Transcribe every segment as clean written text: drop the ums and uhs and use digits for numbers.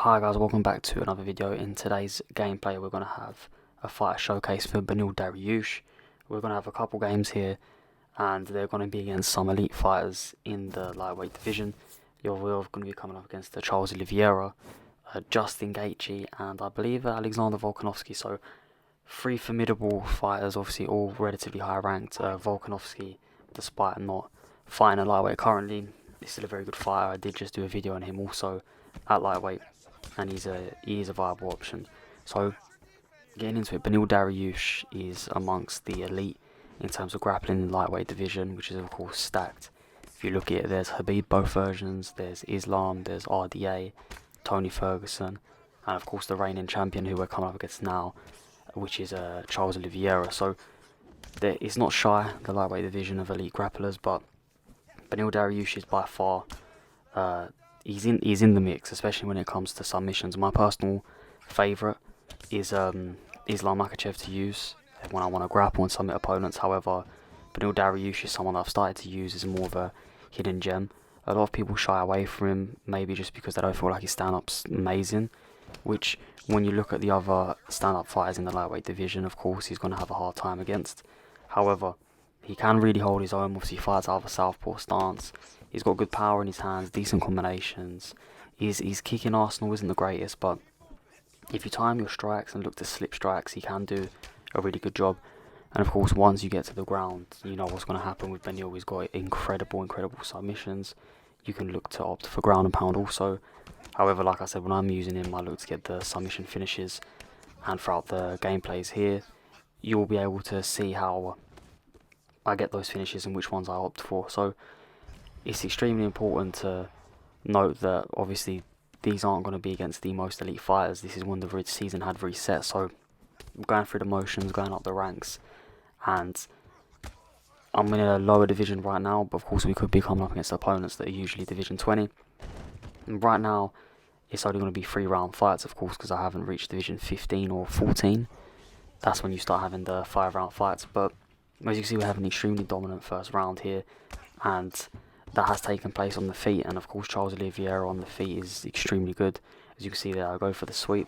Hi guys, welcome back to another video. In today's gameplay we're going to have a fighter showcase for Beneil Dariush. We're going to have a couple games here and they're going to be against some elite fighters in the lightweight division. We're going to be coming up against Charles Oliveira, Justin Gaethje and I believe Alexander Volkanovski. So three formidable fighters, obviously all relatively high ranked. Volkanovski, despite not fighting a lightweight currently, is still a very good fighter. I did just do a video on him also at lightweight, and he is a viable option. So getting into it, Beneil Dariush is amongst the elite in terms of grappling in the lightweight division, which is of course stacked. If you look at it, there's Khabib both versions, there's Islam, there's RDA, Tony Ferguson, and of course the reigning champion who we're coming up against now, which is Charles Oliveira. So it's not shy, the lightweight division of elite grapplers, but Beneil Dariush is by far he's in the mix, especially when it comes to submissions. My personal favourite is Islam Makhachev to use when I want to grapple and submit opponents. However, Beneil Dariush is someone I've started to use as more of a hidden gem. A lot of people shy away from him, maybe just because they don't feel like his stand-up's amazing, which when you look at the other stand-up fighters in the lightweight division, of course he's going to have a hard time against. However, he can really hold his own. Obviously he fights out of a southpaw stance. He's got good power in his hands, decent combinations. His kicking arsenal isn't the greatest, but if you time your strikes and look to slip strikes, he can do a really good job. And of course, once you get to the ground, you know what's going to happen with Beneil. He's got incredible submissions. You can look to opt for ground and pound also. However, like I said, when I'm using him, I look to get the submission finishes. And throughout the gameplays here, you'll be able to see how I get those finishes and which ones I opt for. So it's extremely important to note that obviously these aren't going to be against the most elite fighters. This is when the season had reset, so I'm going through the motions, going up the ranks, and I'm in a lower division right now, but of course we could be coming up against opponents that are usually division 20. And right now it's only going to be 3-round fights, of course, because I haven't reached division 15 or 14. That's when you start having the 5-round fights, but as you can see, we have an extremely dominant first round here, and that has taken place on the feet. And of course Charles Oliveira on the feet is extremely good. As you can see there, I go for the sweep,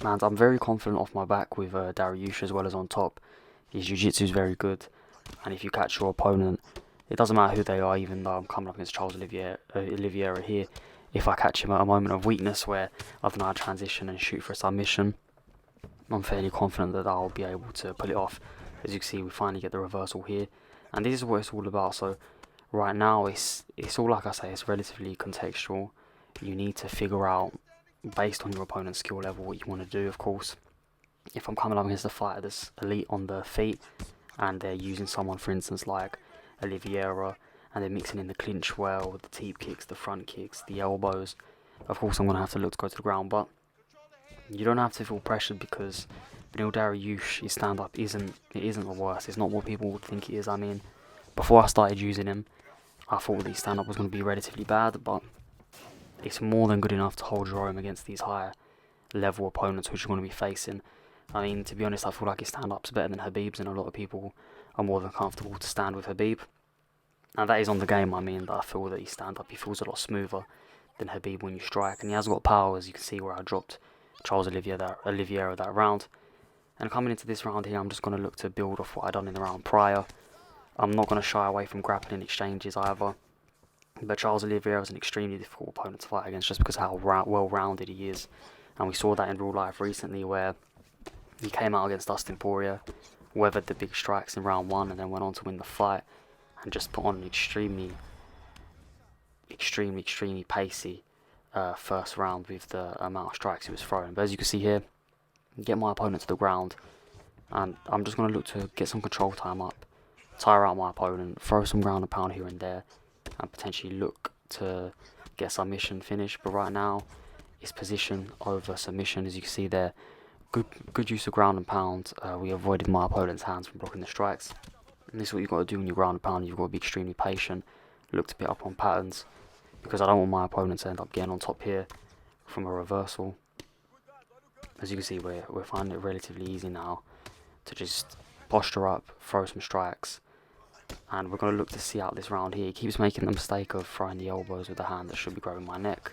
and I'm very confident off my back with Dariush as well as on top. His jiu-jitsu is very good, and if you catch your opponent, it doesn't matter who they are, even though I'm coming up against Charles Oliveira here, if I catch him at a moment of weakness where I don't know how to transition and shoot for a submission, I'm fairly confident that I'll be able to pull it off. As you can see, we finally get the reversal here, and this is what it's all about. So right now it's all, like I say, it's relatively contextual. You need to figure out, based on your opponent's skill level, what you want to do. Of course, if I'm coming up against a fighter that's elite on the feet and they're using someone, for instance, like Oliveira, and they're mixing in the clinch well with the teep kicks, the front kicks, the elbows, of course I'm going to have to look to go to the ground. But you don't have to feel pressured, because Beneil Dariush, his stand-up isn't the worst. It's not what people would think it is. I mean, before I started using him, I thought the stand-up was going to be relatively bad, but it's more than good enough to hold your own against these higher level opponents which you're going to be facing. I mean, to be honest, I feel like his stand-up's better than Khabib's, and a lot of people are more than comfortable to stand with Khabib. And that is on the game, I mean, that I feel that his stand-up, he feels a lot smoother than Khabib when you strike, and he has got power, as you can see where I dropped Charles Oliveira that round. And coming into this round here, I'm just going to look to build off what I'd done in the round prior. I'm not going to shy away from grappling exchanges either, but Charles Oliveira is an extremely difficult opponent to fight against just because of how well-rounded he is. And we saw that in real life recently, where he came out against Dustin Poirier, weathered the big strikes in round 1, and then went on to win the fight and just put on an extremely pacey first round with the amount of strikes he was throwing. But as you can see here, get my opponent to the ground, and I'm just going to look to get some control time up, tire out my opponent, throw some ground and pound here and there, and potentially look to get a submission finish. But right now it's position over submission. As you can see there, good use of ground and pound. We avoided my opponent's hands from blocking the strikes, and this is what you've got to do when you ground and pound. You've got to be extremely patient, look to pick up on patterns, because I don't want my opponent to end up getting on top here from a reversal. As you can see, we're finding it relatively easy now to just posture up, throw some strikes, and we're going to look to see out this round here. He keeps making the mistake of throwing the elbows with the hand that should be grabbing my neck,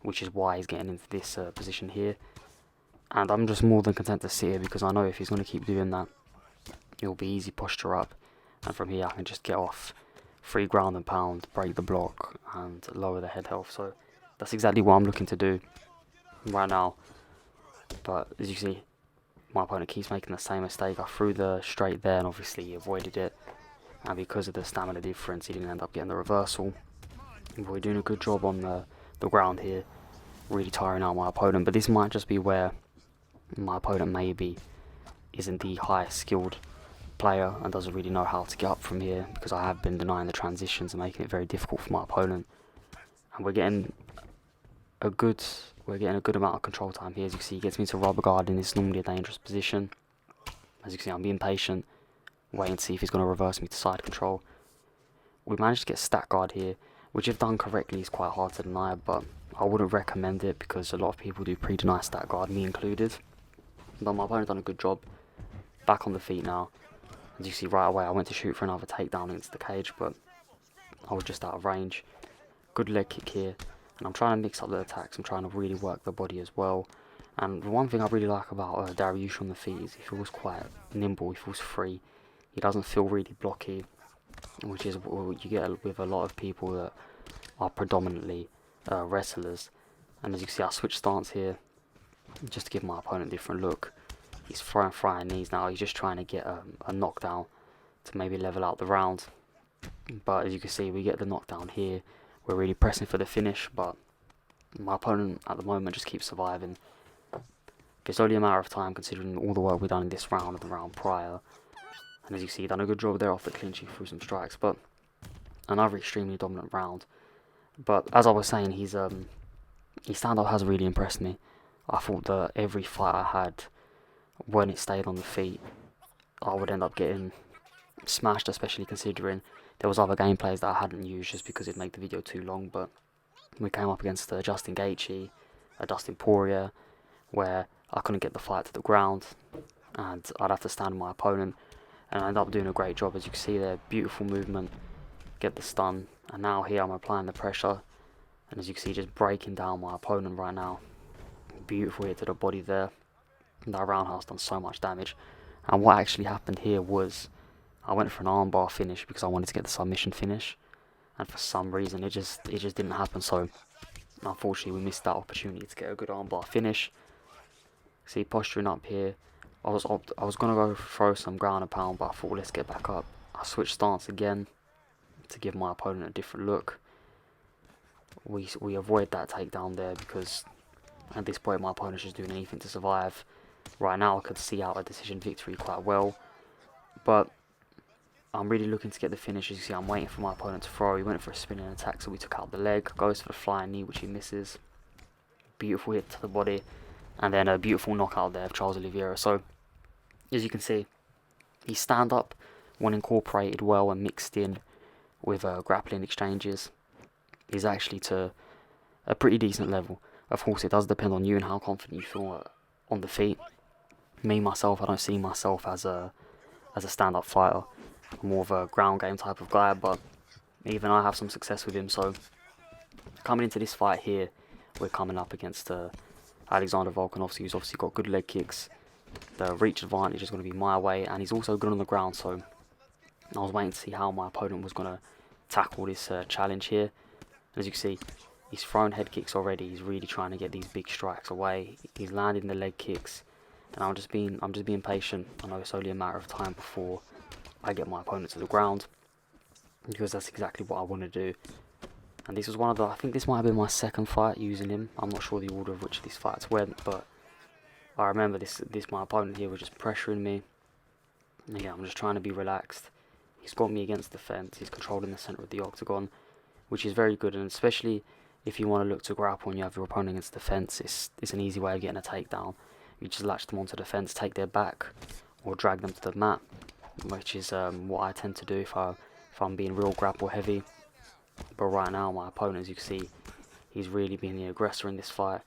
which is why he's getting into this position here. And I'm just more than content to sit here, because I know if he's going to keep doing that, it'll be easy posture up, and from here I can just get off, free ground and pound, break the block, and lower the head health. So that's exactly what I'm looking to do right now. But as you see, my opponent keeps making the same mistake. I threw the straight there, and obviously he avoided it, and because of the stamina difference, he didn't end up getting the reversal. But we're doing a good job on the ground here, really tiring out my opponent. But this might just be where my opponent maybe isn't the highest skilled player and doesn't really know how to get up from here, because I have been denying the transitions and making it very difficult for my opponent. And we're getting a good amount of control time here. As you can see, he gets me to rubber guard in this normally a dangerous position. As you can see, I'm being patient, waiting to see if he's going to reverse me to side control. We managed to get stack guard here, which if done correctly is quite hard to deny, but I wouldn't recommend it because a lot of people do pre-deny stack guard, me included. But my opponent done a good job. Back on the feet now. As you see, right away I went to shoot for another takedown into the cage, but I was just out of range. Good leg kick here, and I'm trying to mix up the attacks. I'm trying to really work the body as well. And the one thing I really like about Dariush on the feet is he feels quite nimble, he feels free. He doesn't feel really blocky, which is what you get with a lot of people that are predominantly wrestlers. And as you can see, I switched stance here just to give my opponent a different look. He's throwing flying knees now. He's just trying to get a knockdown to maybe level out the round. But as you can see, we get the knockdown here. We're really pressing for the finish, but my opponent at the moment just keeps surviving. It's only a matter of time considering all the work we've done in this round and the round prior. And as you see, he's done a good job there off the clinch, through some strikes, but another extremely dominant round. But as I was saying, his stand-up has really impressed me. I thought that every fight I had, when it stayed on the feet, I would end up getting smashed, especially considering there was other gameplays that I hadn't used just because it'd make the video too long. But we came up against Justin Gaethje, Dustin Poirier, where I couldn't get the fight to the ground and I'd have to stand my opponent, and I ended up doing a great job. As you can see there, beautiful movement, get the stun, and now here I'm applying the pressure, and as you can see, just breaking down my opponent right now. Beautiful hit to the body there. That roundhouse done so much damage. And what actually happened here was I went for an armbar finish because I wanted to get the submission finish, and for some reason it just didn't happen. So unfortunately we missed that opportunity to get a good armbar finish. See, posturing up here, I was gonna go throw some ground and pound, but I thought, let's get back up. I switched stance again to give my opponent a different look. We avoid that takedown there because at this point my opponent's just doing anything to survive. Right now I could see out a decision victory quite well, but I'm really looking to get the finish. As you see, I'm waiting for my opponent to throw. He went for a spinning attack, so we took out the leg. Goes for the flying knee, which he misses. Beautiful hit to the body, and then a beautiful knockout there of Charles Oliveira. So as you can see, his stand-up, when incorporated well and mixed in with grappling exchanges, is actually to a pretty decent level. Of course, it does depend on you and how confident you feel on the feet. Me, myself, I don't see myself as a stand-up fighter. I'm more of a ground game type of guy, but even I have some success with him. So coming into this fight here, we're coming up against Alexander Volkanovski, who's obviously got good leg kicks. The reach advantage is going to be my way, and he's also good on the ground. So I was waiting to see how my opponent was going to tackle this challenge here. And as you can see, he's thrown head kicks already. He's really trying to get these big strikes away. He's landing the leg kicks, and I'm just being patient. I know it's only a matter of time before I get my opponent to the ground, because that's exactly what I want to do. And this was one of the, I think this might have been my second fight using him. I'm not sure the order of which these fights went, but I remember this my opponent here was just pressuring me. And yeah, I'm just trying to be relaxed. He's got me against the fence. He's controlling the center of the octagon, which is very good. And especially if you want to look to grapple and you have your opponent against the fence, it's an easy way of getting a takedown. You just latch them onto the fence, take their back, or drag them to the mat, which is what I tend to do if I'm being real grapple heavy. But right now, my opponent, as you can see, he's really been the aggressor in this fight,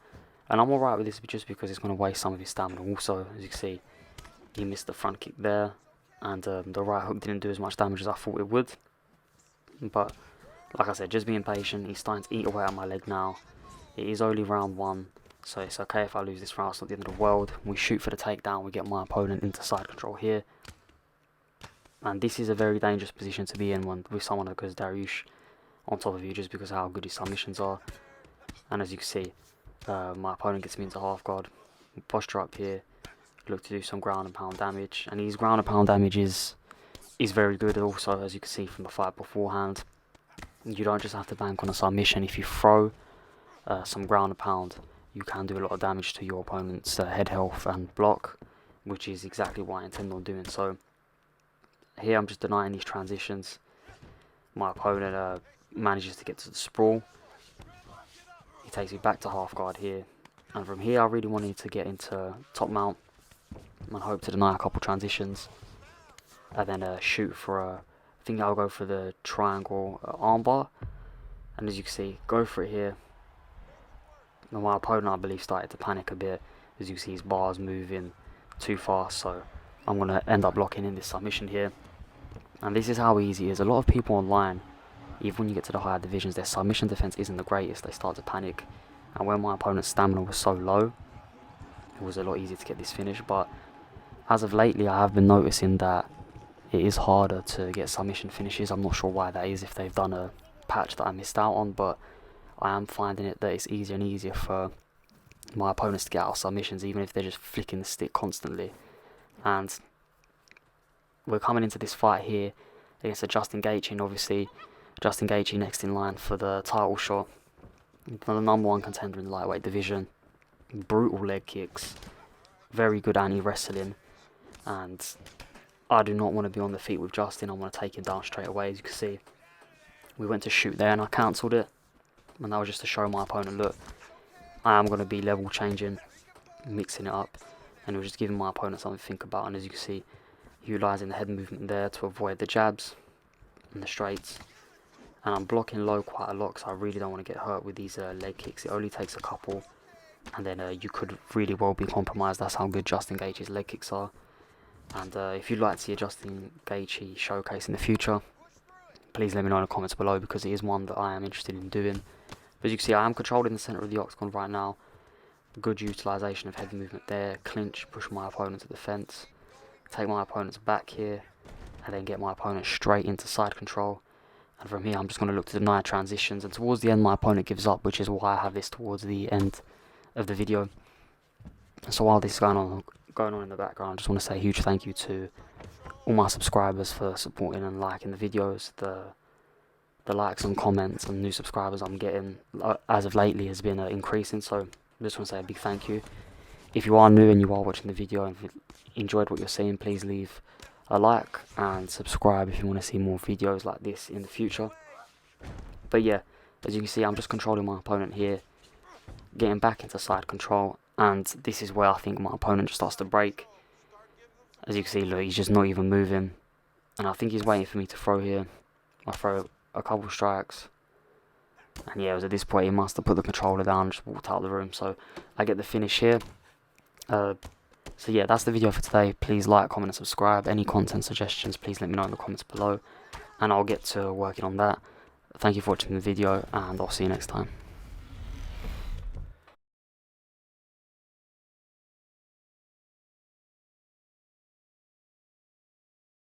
and I'm alright with this just because it's going to waste some of his stamina. Also, as you can see, he missed the front kick there, and the right hook didn't do as much damage as I thought it would. But like I said, just being patient. He's starting to eat away at my leg now. It is only round 1, so it's okay if I lose this round. It's not the end of the world. We shoot for the takedown. We get my opponent into side control here. And this is a very dangerous position to be in with someone like Dariush on top of you, just because of how good his submissions are. And as you can see, my opponent gets me into half guard. Posture up here, look to do some ground and pound damage, and his ground and pound damage is very good also, as you can see from the fight beforehand. You don't just have to bank on a submission. If you throw some ground and pound, you can do a lot of damage to your opponent's head health and block, which is exactly what I intend on doing. So here I'm just denying these transitions. My opponent manages to get to the sprawl. He takes me back to half guard here, and from here I really wanted to get into top mount and hope to deny a couple transitions, and then shoot for I think I'll go for the triangle armbar. And as you can see, go for it here. And my opponent, I believe, started to panic a bit. As you can see, his bar's moving too fast, so I'm going to end up locking in this submission here. And this is how easy it is. A lot of people online, even when you get to the higher divisions, their submission defense isn't the greatest. They start to panic. And when my opponent's stamina was so low, it was a lot easier to get this finish. But as of lately, I have been noticing that it is harder to get submission finishes. I'm not sure why that is, if they've done a patch that I missed out on, but I am finding it that it's easier and easier for my opponents to get out of submissions, even if they're just flicking the stick constantly. And we're coming into this fight here against a Justin Gaethje, and obviously Justin Gaethje next in line for the title shot, the #1 contender in the lightweight division. Brutal leg kicks, very good anti-wrestling, and I do not want to be on the feet with Justin. I want to take him down straight away. As you can see, we went to shoot there and I cancelled it, and that was just to show my opponent, look, I am going to be level changing, mixing it up, and it was just giving my opponent something to think about. And as you can see, utilising the head movement there to avoid the jabs and the straights. And I'm blocking low quite a lot because I really don't want to get hurt with these leg kicks. It only takes a couple, and then you could really well be compromised. That's how good Justin Gaethje's leg kicks are. And if you'd like to see a Justin Gaethje showcase in the future, please let me know in the comments below, because it is one that I am interested in doing. But as you can see, I am controlling the centre of the octagon right now. Good utilisation of head movement there. Clinch, push my opponent to the fence. Take my opponent's back here, and then get my opponent straight into side control. And from here, I'm just going to look to deny transitions. And towards the end, my opponent gives up, which is why I have this towards the end of the video. So while this is going on in the background, I just want to say a huge thank you to all my subscribers for supporting and liking the videos. The likes and comments and new subscribers I'm getting as of lately has been increasing, so I just want to say a big thank you. If you are new and you are watching the video and enjoyed what you're seeing, please leave a like and subscribe if you want to see more videos like this in the future. But yeah, as you can see, I'm just controlling my opponent here, getting back into side control, and this is where I think my opponent just starts to break. As you can see, look, he's just not even moving, and I think he's waiting for me to throw here. I throw a couple strikes, and yeah, it was at this point he must have put the controller down and just walked out of the room. So I get the finish here. So yeah, that's the video for today. Please like, comment and subscribe. Any content suggestions, please let me know in the comments below, and I'll get to working on that. Thank you for watching the video, and I'll see you next time.